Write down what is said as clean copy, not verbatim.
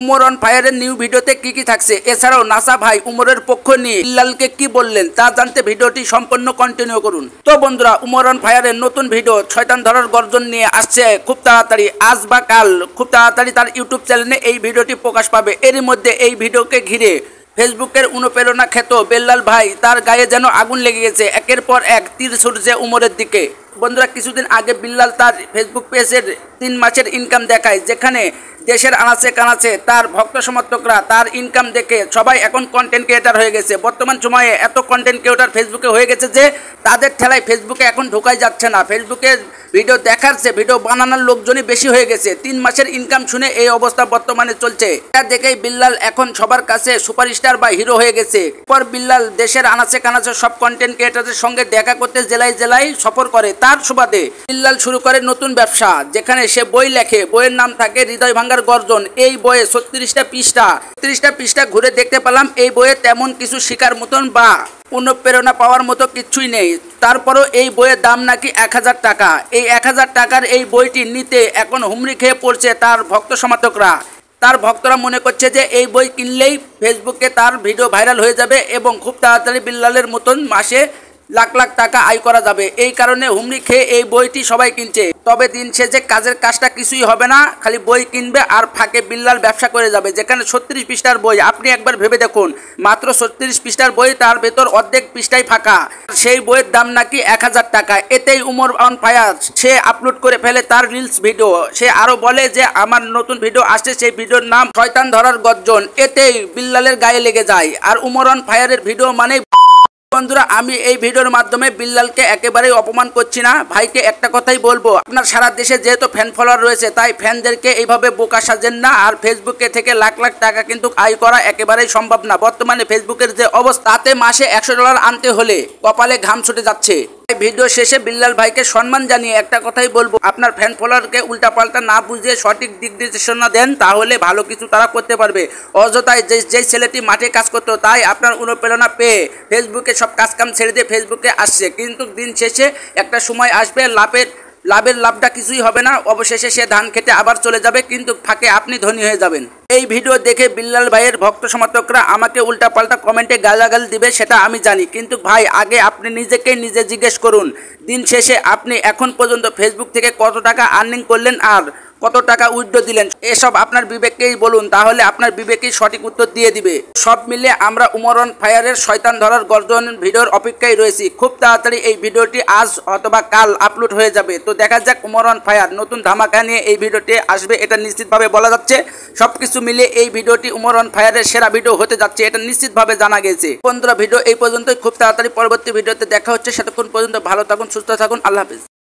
Umar on ফায়ারের new ভিডিওতে কি থাকছে, এছাড়াও নাসা ভাই উমরের পক্ষ নিয়ে বিল্লালকে কি বললেন তা জানতে ভিডিওটি সম্পূর্ণ কন্টিনিউ করুন। তো বন্ধুরা, উমর অন ফায়ারের নতুন ভিডিও শয়তান ধরার গর্জন নিয়ে আসছে খুব তাড়াতাড়ি, আজ বা কাল খুব তাড়াতাড়ি তার ইউটিউব চ্যানেলে এই ভিডিওটি প্রকাশ পাবে। এরই মধ্যে এই ভিডিওকে ঘিরে ফেসবুকের অনুপ্রেরণা খ্যাত বেল্লাল ভাই তার গায়ে যেন আগুন লেগে গেছে, একের পর এক তীর ছুটছে উমরের দিকে। বন্ধুরা, কিছুদিন আগে বিল্লাল তার ফেসবুক পেজের 3 মাসের ইনকাম দেখায়, যেখানে দেশের আনাচে কানাচে তার ভক্ত সমর্থকরা তার ইনকাম দেখে সবাই এখন কন্টেন্ট ক্রিয়েটার হয়ে গেছে। বর্তমান সময়ে এত কন্টেন্ট ক্রিয়েটার ফেসবুকে হয়ে গেছে যে তাদের ঠেলায় ফেসবুকে এখন ঢোকাই যাচ্ছে না। ফেসবুকে ভিডিও দেখার চেয়ে ভিডিও বানানোর লোকজনই বেশি হয়ে গেছে। 3 মাসের ইনকাম শুনে এই অবস্থা বর্তমানে চলছে। এটা দেখেই বিল্লাল এখন সবার কাছে সুপারস্টার বা হিরো হয়ে গেছে। পর বিল্লাল দেশের আনাচে কানাচে সব কন্টেন্ট ক্রিয়েটারের সঙ্গে দেখা করতে জেলায় জেলায় সফর করে। তার সুবাদে বিল্লাল শুরু করে নতুন ব্যবসা, যেখানে সে বই লেখে। বইয়ের নাম থাকে হৃদয় ভাঙ্গার গর্জন। এই বইয়ে 36টা পৃষ্ঠা ঘুরে দেখতে পেলাম এই বইয়ে তেমন কিছু শিকার মতন বা অনুপ্রেরণা পাওয়ার মতো কিছুই নেই। তারপরও এই বইয়ের দাম নাকি 1000 টাকা। এই 1000 টাকার এই বইটি নিতে এখন হুমড়ি খেয়ে পড়ছে তার ভক্ত সমর্থকরা। তার ভক্তরা মনে করছে যে এই বই কিনলেই ফেসবুকে তার ভিডিও ভাইরাল হয়ে যাবে এবং খুব তাড়াতাড়ি বিল্লালের মতন মাসে লাখ লাখ টাকা আয় করা যাবে। এই কারণে হুমড়ি খেয়ে এই বইটি সবাই কিনছে। তবে দিন শেষে কাজের কাজটা কিছুই হবে না, খালি বই কিনবে আর ফাঁকে বিল্লাল ব্যবসা করে যাবে। যেখানে 36 পৃষ্ঠার বই, আপনি একবার ভেবে দেখুন, মাত্র 36 পৃষ্ঠার বই, তার ভেতর অর্ধেক পৃষ্ঠাই ফাঁকা। সেই বইয়ের দাম নাকি 1000 টাকা। এতেই Umar on fire say upload করে ফেলে তার রিলস ভিডিও। সে আরো বলে যে আমার নতুন ভিডিও আসছে, সেই ভিডিওর নাম শয়তান ধরার গর্জন। এতেই বিল্লালের গায়ে লেগে যায়। আর উমর অন ফায়ারের ভিডিও মানে বন্ধুরা, আমি এই ভিডিওর মাধ্যমে বিল্লালকে একেবারেই অপমান করছি না। ভাইকে একটা কথাই বলবো, আপনার সারা দেশে যেহেতু ফ্যান ফলোয়ার রয়েছে, তাই ফ্যানদেরকে এইভাবে বোকা সাজেন না। আর ফেসবুকে থেকে লাখ লাখ টাকা কিন্তু আয় করা একেবারেই সম্ভব না। বর্তমানে ফেসবুকের যে অবস্থা, তাতে মাসে $100 আনতে হলে কপালে ঘাম ছুটে যাচ্ছে। ভিডিও শেষে বিল্লাল ভাইকে সম্মান জানিয়ে একটা কথাই বলবো, আপনার ফ্যান ফলোয়ারকে উল্টাপাল্টা না বুঝিয়ে সঠিক দিক নির্দেশনা দেন, তাহলে ভালো কিছু তারা করতে পারবে। অযথায় যেই ছেলেটি মাঠে কাজ করতো, তাই আপনার অনুপ্রেরণা পেয়ে ফেসবুকে সব কাজকাম ছেড়ে দিয়ে ফেসবুকে আসছে। কিন্তু দিন শেষে একটা সময় আসবে, লাভটা কিছুই হবে না। অবশেষে সে ধান খেতে আবার চলে যাবে, কিন্তু ফাঁকে আপনি ধনী হয়ে যাবেন। এই ভিডিও দেখে বিল্লাল ভাইয়ের ভক্ত সমর্থকরা আমাকে উল্টাপাল্টা কমেন্টে গালাগাল দিবে, সেটা আমি জানি। কিন্তু ভাই, আগে আপনি নিজে জিজ্ঞেস করুন, দিন শেষে আপনি এখন পর্যন্ত ফেসবুক থেকে কত টাকা আর্নিং করলেন আর কত টাকা উইথড্র দিলেন, এসব আপনার বিবেককেই বলুন, তাহলে আপনার বিবেকই সঠিক উত্তর দিয়ে দিবে। সব মিলে আমরা উমর অন ফায়ারের শয়তান ধরার গর্জন ভিডিওর অপেক্ষায় রয়েছি। খুব তাড়াতাড়ি এই ভিডিওটি আজ অথবা কাল আপলোড হয়ে যাবে। তো দেখা যাক উমর অন ফায়ার নতুন ধামাকা নিয়ে এই ভিডিওটি আসবে, এটা নিশ্চিতভাবে বলা যাচ্ছে। সবকিছু মিলে এই ভিডিওটি উমর অন ফায়ারের সেরা ভিডিও হতে যাচ্ছে, এটা নিশ্চিতভাবে জানা গেছে। বন্ধুরা, ভিডিও এই পর্যন্তই। খুব তাড়াতাড়ি পরবর্তী ভিডিওতে দেখা হচ্ছে। সেতক্ষণ পর্যন্ত ভালো থাকুন, সুস্থ থাকুন। আল্লাহ হাফেজ।